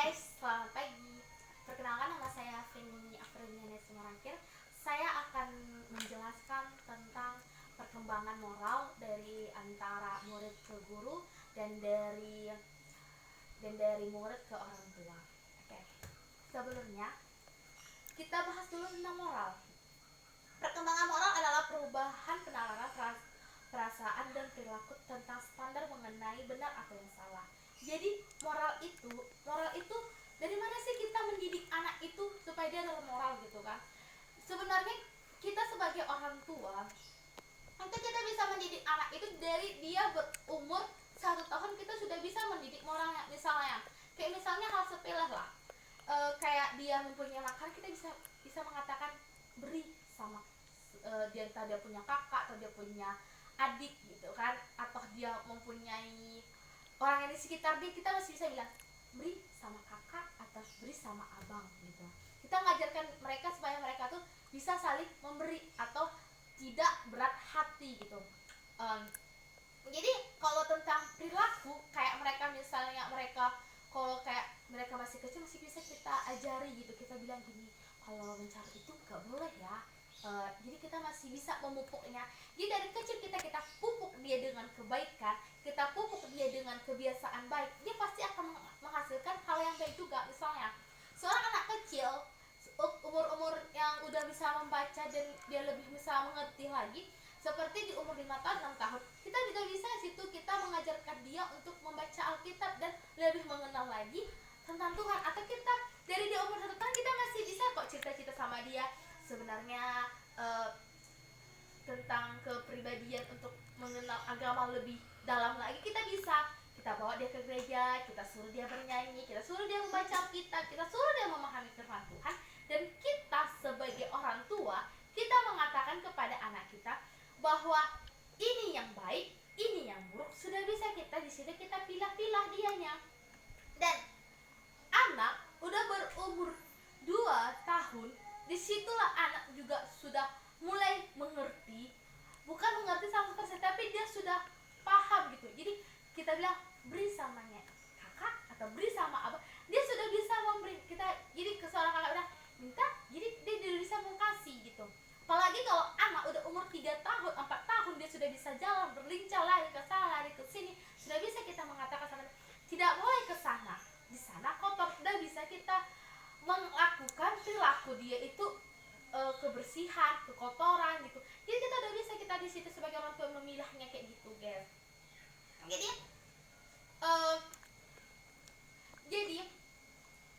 guys, selamat pagi. Perkenalkan, nama saya Feni Afriniana Sumarangkir. Saya akan menjelaskan tentang perkembangan moral dari antara murid ke guru dan dari murid ke orang tua. Oke. Sebelumnya kita bahas dulu tentang moral. Perkembangan moral adalah perubahan penalaran perasaan dan perilaku tentang standar mengenai benar atau yang salah. Jadi moral itu dari mana sih kita mendidik anak itu supaya dia dalam moral gitu kan? Sebenarnya kita sebagai orang tua, nanti kita bisa mendidik anak itu dari dia berumur 1 tahun, kita sudah bisa mendidik moralnya. Misalnya hal sepele lah, kayak dia mempunyai makan, kita bisa mengatakan beri sama dia, entah dia punya kakak atau dia punya adik gitu kan, atau dia mempunyai orang yang di sekitar dia, kita masih bisa bilang beri sama kakak atau beri sama abang gitu. Kita ngajarkan mereka supaya mereka tuh bisa saling memberi atau tidak berat hati gitu. Jadi kalau tentang perilaku, kayak kalau mereka masih kecil, masih bisa kita ajari gitu. Kita bilang gini, kalau mencari itu gak boleh ya. Jadi kita masih bisa memupuknya. Jadi dari kecil kita pupuk dia dengan kebaikan, kita pupuk dia dengan kebiasaan baik, dia pasti akan menghasilkan hal yang baik juga. Misalnya seorang anak kecil umur yang udah bisa membaca dan dia lebih bisa mengerti lagi, seperti di umur 5 tahun 6 tahun, kita juga bisa situ kita mengajarkan dia untuk membaca Alkitab dan lebih mengenal lagi tentang Tuhan. Atau kita dari dia umur 1 tahun, kita masih bisa kok cerita-cerita sama dia sebenarnya tentang kepribadian untuk mengenal agama lebih dalam lagi. Kita bawa dia ke gereja, kita suruh dia bernyanyi, kita suruh dia membaca Alkitab, kita suruh dia memahami firman Tuhan. Dan kita sebagai orang tua, kita mengatakan kepada anak kita bahwa ini yang baik, ini yang buruk, sudah bisa di sini kita pilah-pilah dianya. Dan anak udah berumur 2 tahun, disitulah anak juga sudah mulai mengerti, bukan mengerti 100%, tapi dia sudah paham gitu. Jadi kita bilang beri samanya kakak atau beri sama abang, dia sudah bisa memberi. Jadi ke seorang kakak bilang minta, jadi dia bisa mengkasih gitu. Apalagi kalau anak udah umur 3 tahun 4 tahun, dia sudah bisa jalan, berlincah, lari ke sana, lari ke sini, sudah bisa kita mengatakan sama dia, tidak boleh ke sana, di sana kotor. Sudah bisa kita melakukan perilaku dia itu kebersihan, kekotoran gitu. Jadi kita udah bisa di situ sebagai orang tua memilahnya kayak gitu, guys. Jadi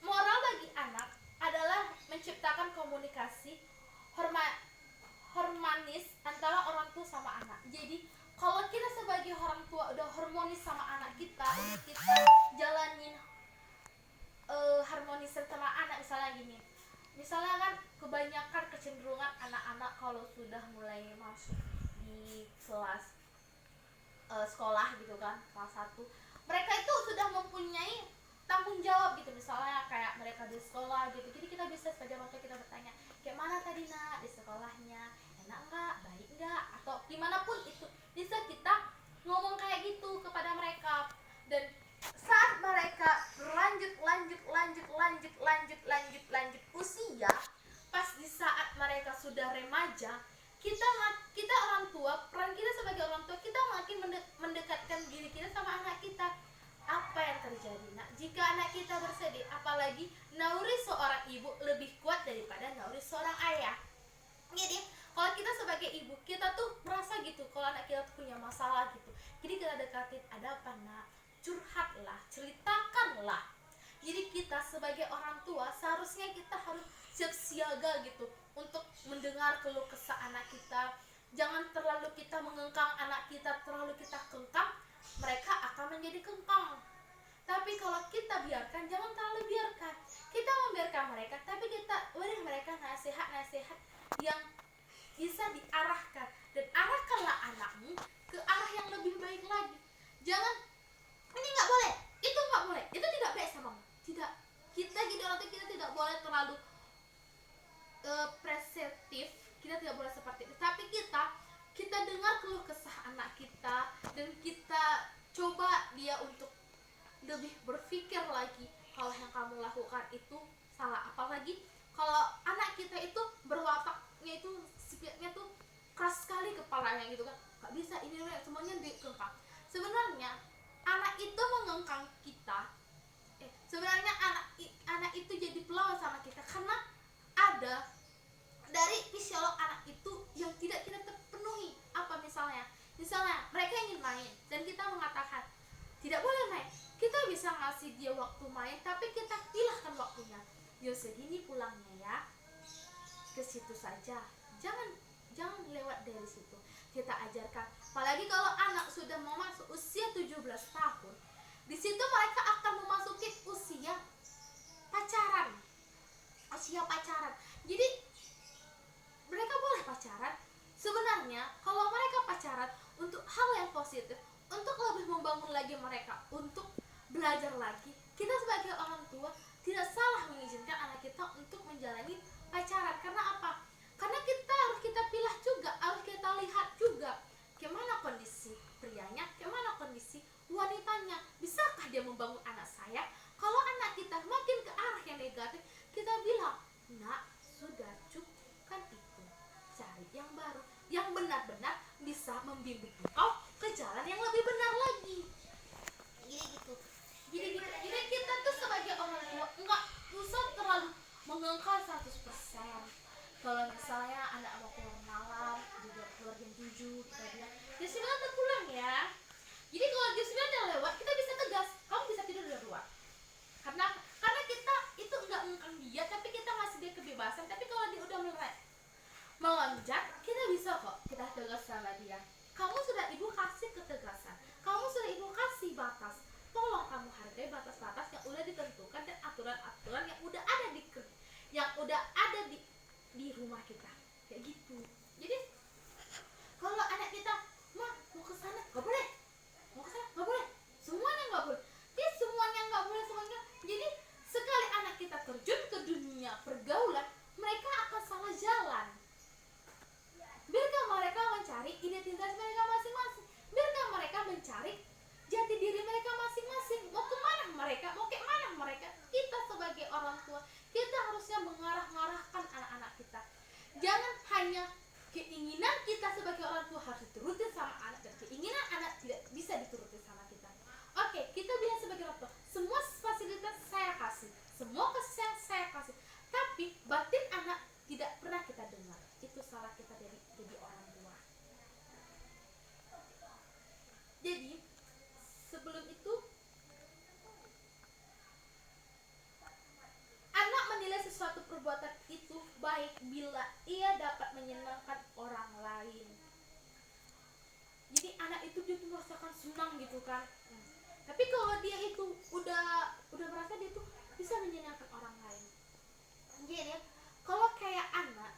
moral bagi anak adalah menciptakan komunikasi harmonis antara orang tua sama anak. Jadi kalau kita sebagai orang tua udah harmonis sama anak kita, udah kita jalanin harmonis sama anak. Misalnya kan kebanyakan kecenderungan anak-anak kalau sudah mulai masuk di kelas sekolah gitu kan, kelas 1, mereka itu sudah mempunyai tanggung jawab gitu. Misalnya kayak mereka di sekolah gitu, jadi kita bisa sebagai orang tua kita bertanya, kayak mana tadi nak di sekolahnya, enak nggak, baik nggak, atau gimana pun itu bisa kita ngomong kayak gitu kepada mereka. Dan saat mereka lanjut usia, pas di saat mereka sudah remaja, kita orang tua, peran kita sebagai orang tua, kita makin mendekatkan diri kita sama anak kita. Apa yang terjadi nak jika anak kita bersedih? Apalagi nauri seorang ibu lebih kuat daripada nauri seorang ayah. Jadi kalau kita sebagai ibu, kita tuh merasa gitu kalau anak kita tuh punya masalah gitu, jadi kita dekatin, ada apa nak, curhatlah, ceritakanlah. Jadi kita sebagai orang tua seharusnya kita harus siap siaga gitu untuk mendengar keluh kesah anak kita. Jangan terlalu kita mengengkang anak kita, terlalu kita kengkang, mereka akan menjadi kengkang. Tapi kalau kita biarkan, jangan terlalu biarkan. Kita membiarkan mereka, tapi kita beri mereka nasihat-nasihat yang bisa diarahkan. Dan arahkanlah anakmu ke arah yang lebih baik lagi. Jangan, ini nggak boleh, itu nggak boleh, itu tidak baik sama kamu. Tidak, kita jadi orang tua, kita tidak boleh terlalu presentif, kita tidak boleh seperti itu. Tapi kita dengar keluh kesah anak kita, dan kita coba dia untuk lebih berpikir lagi, kalau yang kamu apalagi kalau anak kita itu berwataknya itu sifatnya tuh keras sekali kepalanya gitu kan, nggak bisa ini semuanya dikengkang. Sebenarnya anak itu mengengkang kita, sebenarnya anak itu jadi pelawan sama kita karena ada dari fisiolog anak itu yang tidak kita terpenuhi. Apa misalnya mereka ingin main dan kita mengatakan tidak boleh main. Kita bisa ngasih dia waktu main tapi kita pilihkan waktunya, yo segini pulangnya ya, ke situ saja, jangan lewat dari situ. Kita ajarkan, apalagi kalau anak sudah mau masuk usia 17 tahun, di situ mereka akan memasuki usia pacaran. Jadi mereka boleh pacaran. Sebenarnya kalau mereka pacaran untuk hal yang positif, untuk lebih membangun lagi mereka, untuk belajar lagi, kita sebagai orang tua tidak salah mengizinkan anak kita untuk menjalani pacaran. Karena apa? Karena kita pilih juga, harus kita lihat juga gimana kondisi prianya, gimana kondisi wanitanya. Bisakah dia membangun anak saya? Kalau anak kita makin ke arah yang negatif, kita bilang, nak, sudah cukup kan itu, cari yang baru, yang benar-benar bisa membimbing engkau ke jalan yang lebih benar lagi. Jadi kita tuh sebagai orang tua nggak usah terlalu mengengkang 100%. Kalau misalnya anak mau keluar malam, juga keluar jam 7, kita bilang jam 9 udah pulang ya. Jadi kalau jam 9 udah lewat, kita bisa tegas, kamu bisa tidur di luar. Karena kita itu nggak mengengkang dia, tapi kita ngasih dia kebebasan. Tapi kalau dia udah melonjak, kita bisa kok kita tegas sama dia. Kamu sudah ibu kasih ketegasan, kamu sudah ibu kasih batas, tolong kamu hargai batas-batas yang udah ditentukan dan aturan-aturan yang udah ada di rumah kita, kayak gitu. Jadi kalau anak kita mau ke sana nggak boleh, mau ke sana nggak boleh, semuanya nggak boleh, dia semuanya nggak boleh semuanya. Jadi sekali anak kita terjun ke dunia pergaulan, mereka akan salah jalan. Biarkan mereka mencari identitas mereka masing-masing, biarkan mereka mencari jati diri mereka masing-masing. Mau kemana mereka, mau kayak mana mereka. Kita sebagai orang tua, kita harusnya mengarahkan anak-anak kita. Jangan hanya keinginan kita sebagai orang tua harus dituruti sama anak, dan keinginan anak tidak bisa dituruti sama kita. Oke, kita bilang sebagai orang tua, semua fasilitas saya kasih, semua kasih sayang saya kasih, tapi batin anak tidak pernah kita dengar. Itu salah kita jadi orang tua. Jadi sebelum itu, anak menilai sesuatu perbuatan itu baik bila ia dapat menyenangkan orang lain. Jadi anak itu dia tuh merasakan senang gitu kan. Tapi kalau dia itu udah merasa dia tuh bisa menyenangkan orang lain. Jadi kalau kayak anak,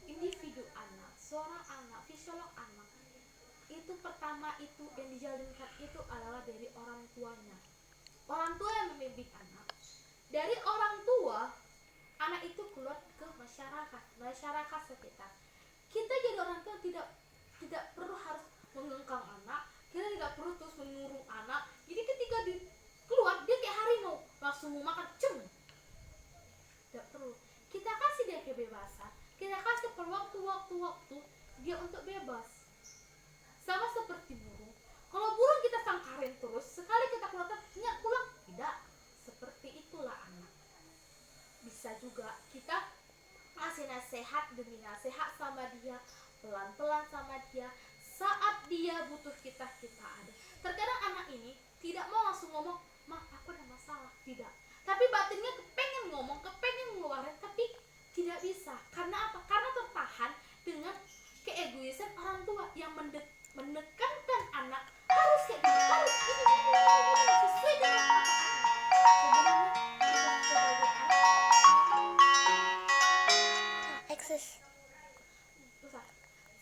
individu anak, seorang anak, fisiolog anak, itu pertama itu yang dijalinkan itu adalah dari orang tuanya. Orang tua yang membimbing anak. Dari orang tua, anak itu keluar ke masyarakat sekitar. Kita jadi orang tua tidak perlu harus mengengkang anak, kita tidak perlu terus mengurung anak. Jadi ketika keluar, dia kayak harimau, langsung mau makan, tidak perlu. Kita kasih dia kebebasan, kita kasih per waktu dia untuk bebas. Sama seperti burung. Kalau burung kita sangkarin terus, sekali kita keluarkan, nyak pulang, tidak. Seperti itulah anak. Bisa juga kita kasih nasihat demi nasihat sama dia, pelan-pelan sama dia. Saat dia butuh kita ada. Terkadang anak ini tidak mau langsung ngomong, "Ma, aku ada masalah." Tidak. Tapi batinnya kepengen ngomong, kepengen ngeluarin, tapi tidak bisa. Karena apa? Karena tertahan dengan keegoisan orang tua yang menekankan anak harus kayak gini, harus ini, sesuai dengan kata-kata.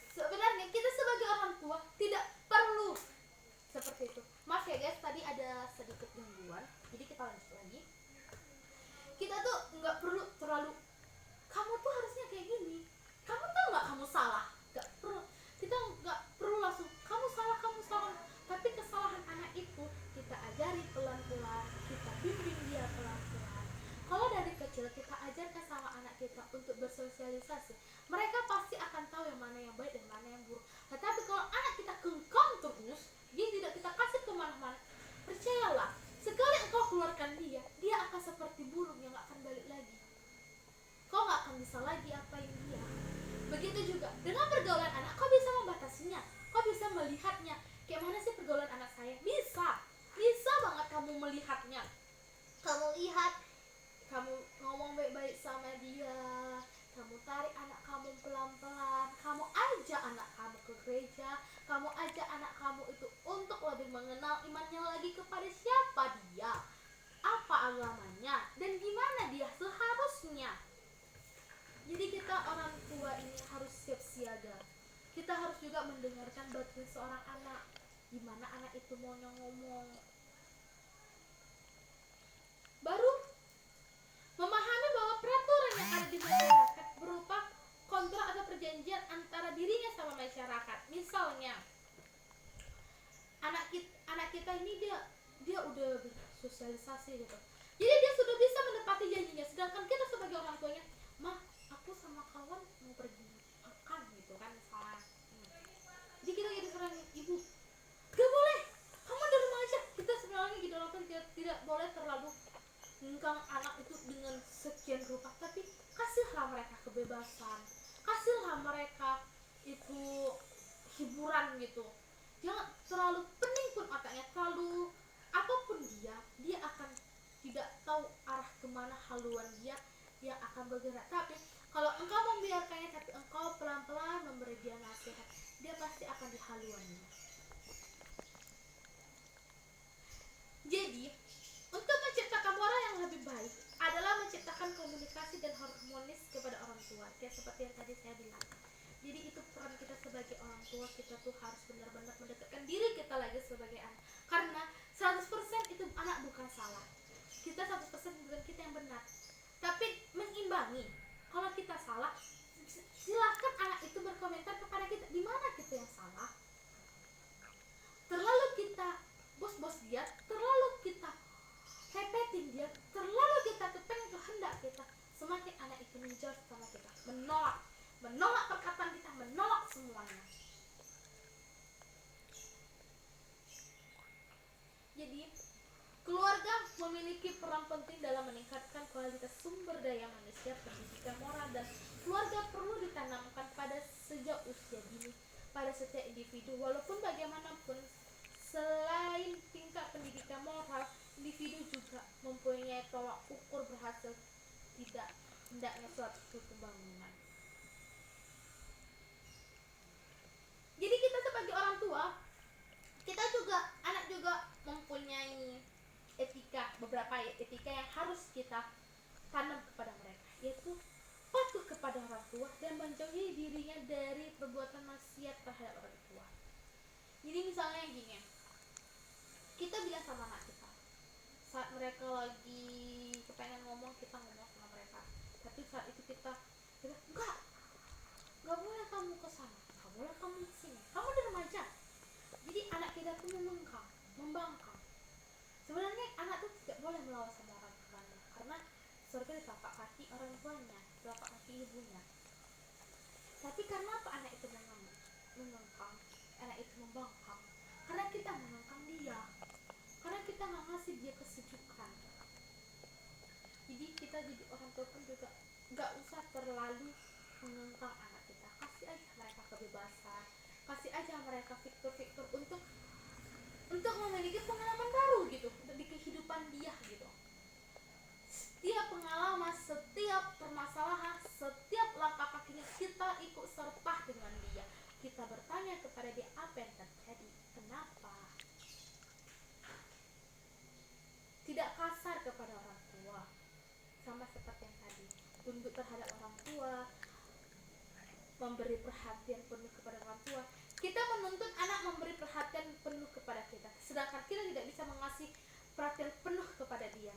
Sebenarnya kita sebagai orang tua tidak perlu seperti itu. Maaf ya guys, tadi ada sedikit gangguan, jadi kita lanjut lagi. Kita tuh nggak perlu terlalu, kamu tuh harusnya kayak gini, kamu tahu nggak kamu salah, nggak perlu. Kita nggak perlu langsung kamu salah. Tapi kesalahan anak itu kita ajari pelan-pelan, kita bimbing dia pelan-pelan. Kalau dari kecil kita ajar bisa lagi apain dia. Begitu juga dengan pergaulan anak, kau bisa membatasinya, kau bisa melihatnya. Kayak mana sih pergaulan anak saya? Bisa banget kamu melihatnya. Kamu lihat, kamu ngomong baik-baik sama dia, kamu tarik anak kamu pelan-pelan, kamu ajak anak kamu ke gereja, kamu ajak anak kamu itu untuk lebih mengenal imannya lagi kepada siapa dia, apa agamanya, dan gimana dia seharusnya. Jadi kita orang tua ini harus siap siaga. Kita harus juga mendengarkan batin seorang anak, gimana anak itu mau ngomong. Baru memahami bahwa peraturan yang ada di masyarakat berupa kontrak atau perjanjian antara dirinya sama masyarakat. Misalnya anak kita ini dia udah bersosialisasi gitu, jadi dia sudah bisa menepati janjinya, sedangkan kita sebagai orang tuanya, mah aku sama kawan mau pergi makan gitu kan misalnya. Jadi kita jadi seorang ibu, gak boleh, kamu di rumah aja. Kita sebenarnya gitu loh kan, tidak boleh terlalu mengengkang anak itu dengan sekian rupa, tapi kasihlah mereka kebebasan, kasihlah mereka itu hiburan gitu. Jangan terlalu pening pun otaknya, terlalu apapun dia akan tidak tahu arah kemana haluan dia akan bergerak. Tapi kalau engkau membiarkannya, tapi engkau pelan-pelan memberi dia nasihat, dia pasti akan di haluannya. Jadi untuk menciptakan moral yang lebih baik adalah menciptakan komunikasi dan harmonis kepada orang tua, kayak seperti yang tadi saya bilang. Jadi itu peran kita sebagai orang tua, kita tuh harus benar-benar mendekatkan diri kita lagi sebagai anak, karena 100% itu anak bukan salah, kita 100% bukan kita yang benar, tapi mengimbangi. Kalau kita salah, silahkan anak itu berkomentar kepada kita di mana kita yang salah. Terlalu kita bos dia, terlalu kita repetin dia, terlalu kita kepengen kehendak kita, semakin anak itu menjauh sama kita, menolak perkataan kita, menolak semuanya. Jadi keluarga memiliki peran penting dalam meningkatkan kualitas sumber daya manusia, pendidikan moral, dan keluarga perlu ditanamkan pada sejak usia dini pada setiap individu. Walaupun bagaimanapun, selain tingkat pendidikan moral, individu juga mempunyai tolak ukur berhasil tidaknya suatu pembangunan. Jadi kita sebagai orang tua, anak juga mempunyai beberapa etika yang harus kita tanam kepada mereka, yaitu patuh kepada orang tua dan menjauhi dirinya dari perbuatan maksiat terhadap orang tua. Jadi misalnya gini, kita bilang sama anak kita saat mereka lagi kepengen ngomong, kita ngomong sama mereka, tapi saat itu kita enggak boleh kamu kesana, enggak boleh kamu kesini, kamu di rumah aja. Jadi anak kita tuh membangkang. Sebenarnya anak tuh tidak boleh melawan sama orang tuanya, karena surga di telapak kaki orang tuanya, telapak kaki ibunya. Tapi karena apa anak itu mengangkang, anak itu membangkang? Karena kita mengangkang dia, karena kita nggak ngasih dia kesejukan. Jadi kita jadi orang tua pun juga nggak usah terlalu mengangkang anak kita, kasih aja mereka kebebasan, kasih aja mereka fitur-fitur untuk memiliki pengalaman baru gitu, untuk di kehidupan dia gitu. Setiap pengalaman, setiap permasalahan, setiap langkah kakinya kita ikut serta dengan dia. Kita bertanya kepada dia apa yang terjadi, kenapa. Tidak kasar kepada orang tua, sama seperti yang tadi, tunduk terhadap orang tua, memberi perhatian penuh kepada orang tua. Kita menuntut anak memberi perhatian penuh kepada kita, sedangkan kita tidak bisa mengasih perhatian penuh kepada dia.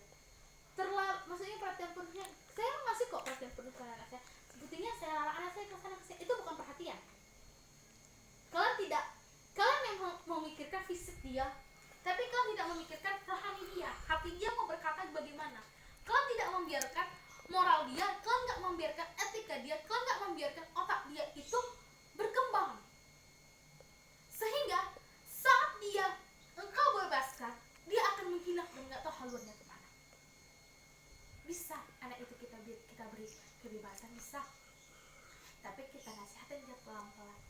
Maksudnya perhatian penuhnya, saya ngasih kok perhatian penuh kepada anak saya, sebetulnya saya larang anak saya ke sana ke sini, itu bukan perhatian. Kalian yang memikirkan fisik dia, tapi kalian tidak memikirkan rohani dia, hati dia mau berkata bagaimana. Kalian tidak membiarkan moral dia, kalian nggak membiarkan etika dia, kalian nggak membiarkan otak dia itu berkembang, sehingga saat engkau bebaskan, dia akan menghilang dan nggak tahu haluannya kemana. Bisa anak itu kita beri kebebasan bisa, tapi kita nasihatin dia pelan-pelan,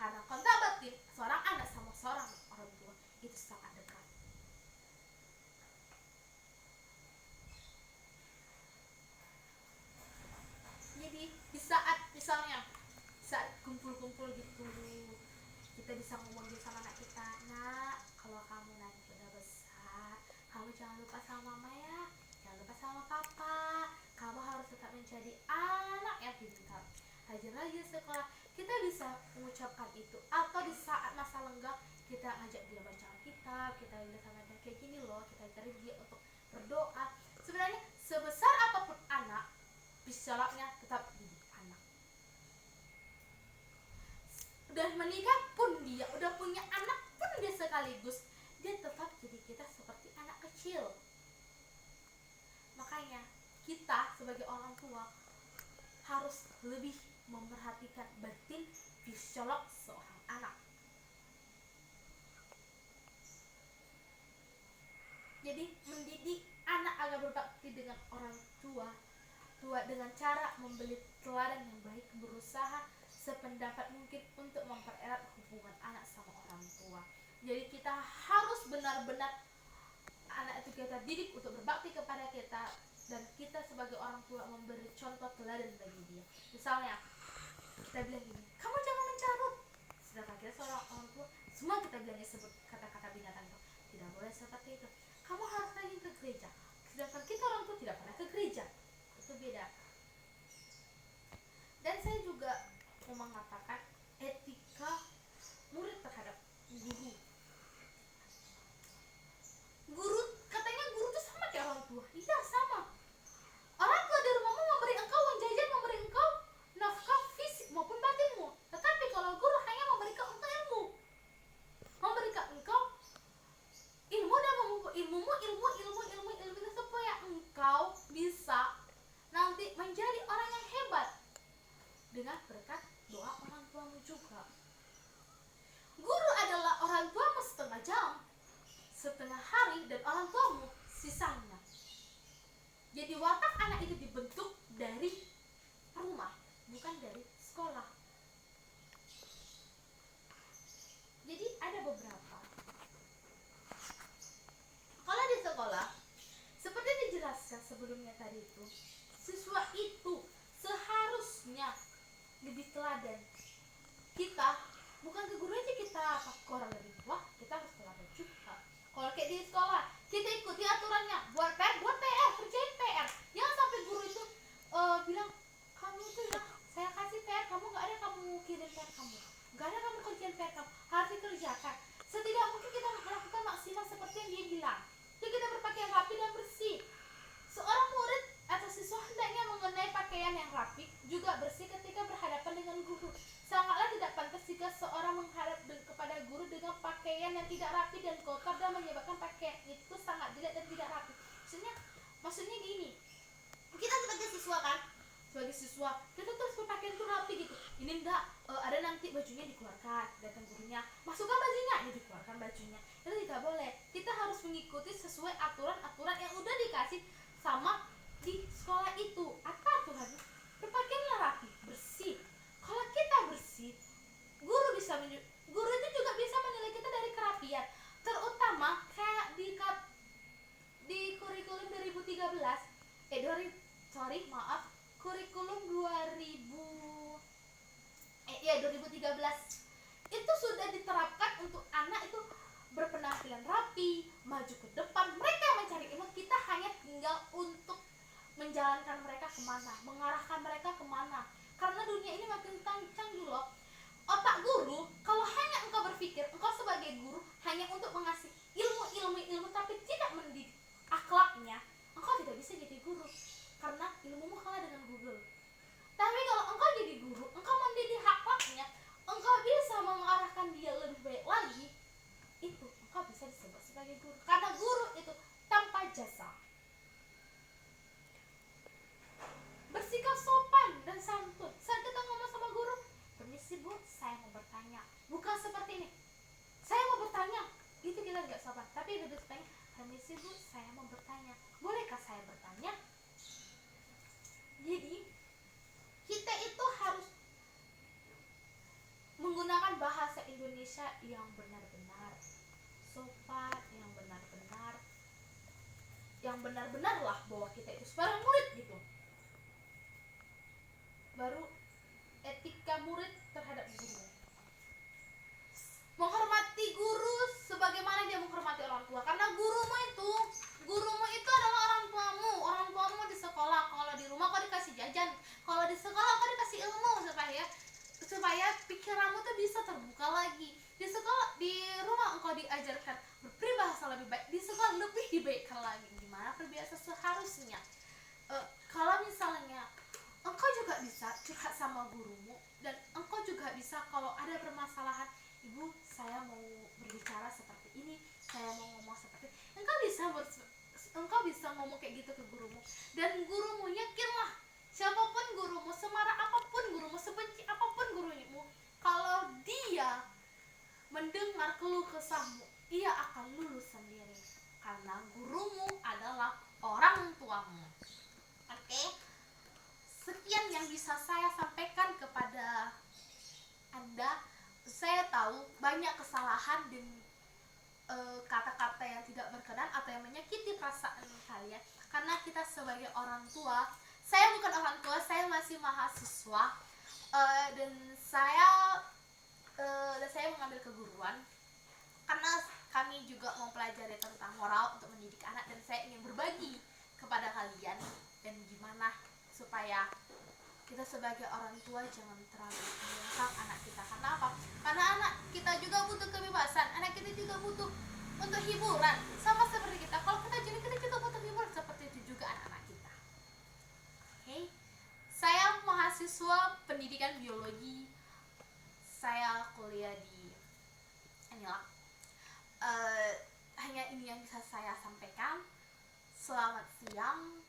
karena kontak batin seorang anak sama seorang orang tua itu sangat dekat. Jadi di saat misalnya saat kumpul-kumpul gitu, kita bisa ngomong gitu sama anak kita, nak, kalau kamu nanti udah besar, kamu jangan lupa sama mama ya, jangan lupa sama papa, kamu harus tetap menjadi anak yang pintar, rajin-rajin sekolah. Kita bisa mengucapkan itu, atau di saat masa lenggang kita ngajak dia baca Alkitab, kita bilang sama dia kayak gini loh, kita ajarin dia untuk berdoa. Sebenarnya sebesar apapun anak, bisalahnya tetap didik anak. Udah menikah pun dia, udah punya anak pun dia sekaligus, dia tetap jadi kita seperti anak kecil. Makanya kita sebagai orang tua harus lebih memperhatikan batin psikolog seorang anak. Jadi mendidik anak agar berbakti dengan orang tua dengan cara memberi teladan yang baik, berusaha sependapat mungkin untuk mempererat hubungan anak sama orang tua. Jadi kita harus benar-benar anak itu kita didik untuk berbakti kepada kita, dan kita sebagai orang tua memberi contoh teladan bagi dia. Misalnya kita bilang gini, kamu jangan mencarut, sedangkan kita seorang orang tua semua kita bilangnya sebut kata-kata binatang itu, tidak boleh seperti itu, kamu harus rajin ke gereja, sedangkan kita orang tua tidak pernah ke gereja. Itu beda. Dan saya juga mau mengatakan etika murid terhadap guru. Guru, katanya guru itu sama kayak orang tua. Iya, sama. Orang tua di rumahmu memberi engkau uang jajan, memberi engkau nafkah fisik maupun batinmu. Tetapi kalau guru hanya memberikan engkau ilmu, memberikan engkau ilmu dan memupuk ilmumu, ilmu supaya engkau bisa nanti menjadi orang yang hebat dengan berkat doa orang tuamu juga. Guru adalah orang tuamu setengah jam, setengah hari, dan orang tuamu sisanya. Jadi watak anak itu dibentuk dari rumah, bukan dari sekolah. Jadi ada beberapa. Kalau di sekolah, seperti dijelaskan sebelumnya tadi itu, siswa itu seharusnya lebih teladan. Kita bukan ke guru aja kita ke orang lebih tua, kita harus teladan juga. Kalau kayak di sekolah, kita ikuti aturannya, buat PR, kerjain PR. Jangan sampai guru itu bilang, kamu tuh ya, saya kasih PR, kamu nggak ada, kamu kirim PR kamu, nggak ada kamu kerjain PR kamu, harus dikerjakan. Setidak mungkin kita melakukan maksimal seperti yang dia bilang. Jadi kita berpakaian rapi dan bersih. Seorang murid atau siswa hendaknya mengenai pakaian yang rapi, juga bersih ketika berhadapan dengan guru. Sangatlah tidak pantas jika seorang menghadap kepada guru dengan pakaian yang tidak rapi dan kotor, dan menyebabkan pakaian itu sangat jelek dan tidak rapi. Maksudnya gini, kita sebagai siswa kan, sebagai siswa kita terus berpakaian itu rapi gitu. Ini enggak ada nanti bajunya dikeluarkan, datang gurunya, masukkan bajunya, ini dikeluarkan bajunya. Itu tidak boleh. Kita harus mengikuti sesuai aturan-aturan yang udah dikasih sama di sekolah itu. Apa aturannya? Berpakaianlah rapi, bersih. Kalau kita bersih, guru itu juga bisa menilai kita dari kerapian. Terutama kayak di kurikulum 2013, kurikulum 2013 itu sudah diterapkan untuk anak itu berpenampilan rapi, maju ke depan, mereka mencari Indonesia yang benar-benar sopan, yang benar-benar lah bahwa kita itu seorang murid gitu. Baru etika murid terhadap guru, menghormati guru sebagaimana dia menghormati orang tua, karena gurumu itu adalah orang tuamu di sekolah. Kalau di rumah kau dikasih jajan, kalau di sekolah kau dikasih ilmu supaya pikiranmu tuh bisa terbuka lagi. Di sekolah, di rumah engkau diajarkan berpribahasa lebih baik, di sekolah lebih dibaikkan lagi. Gimana perbiasa seharusnya. Kalau misalnya engkau juga bisa curhat sama gurumu, dan engkau juga bisa kalau ada permasalahan, ibu saya mau berbicara seperti ini, saya mau ngomong seperti ini. Engkau bisa ngomong kayak gitu ke gurumu, dan gurumu yakinlah, siapapun gurumu, semarah apapun gurumu, sebenci apapun gurumu, kalau dia mendengar keluh kesahmu, ia akan lulus sendiri, karena gurumu adalah orang tuamu. Oke? Sekian yang bisa saya sampaikan kepada Anda. Saya tahu banyak kesalahan dan kata-kata yang tidak berkenan atau yang menyakiti perasaan kalian, karena kita sebagai orang tua, saya bukan orang tua, saya masih mahasiswa, dan saya mengambil keguruan karena kami juga mempelajari tentang moral untuk mendidik anak, dan saya ingin berbagi kepada kalian dan gimana supaya kita sebagai orang tua jangan terlalu menyangkal anak kita. Karena apa? Karena anak kita juga butuh kebebasan, anak kita juga butuh untuk hiburan, sama seperti kita. Kalau kita juga butuh hiburan, seperti itu juga anak-anak kita. Oke? Saya mahasiswa pendidikan biologi, saya kuliah di inilah. Hanya ini yang bisa saya sampaikan. Selamat siang.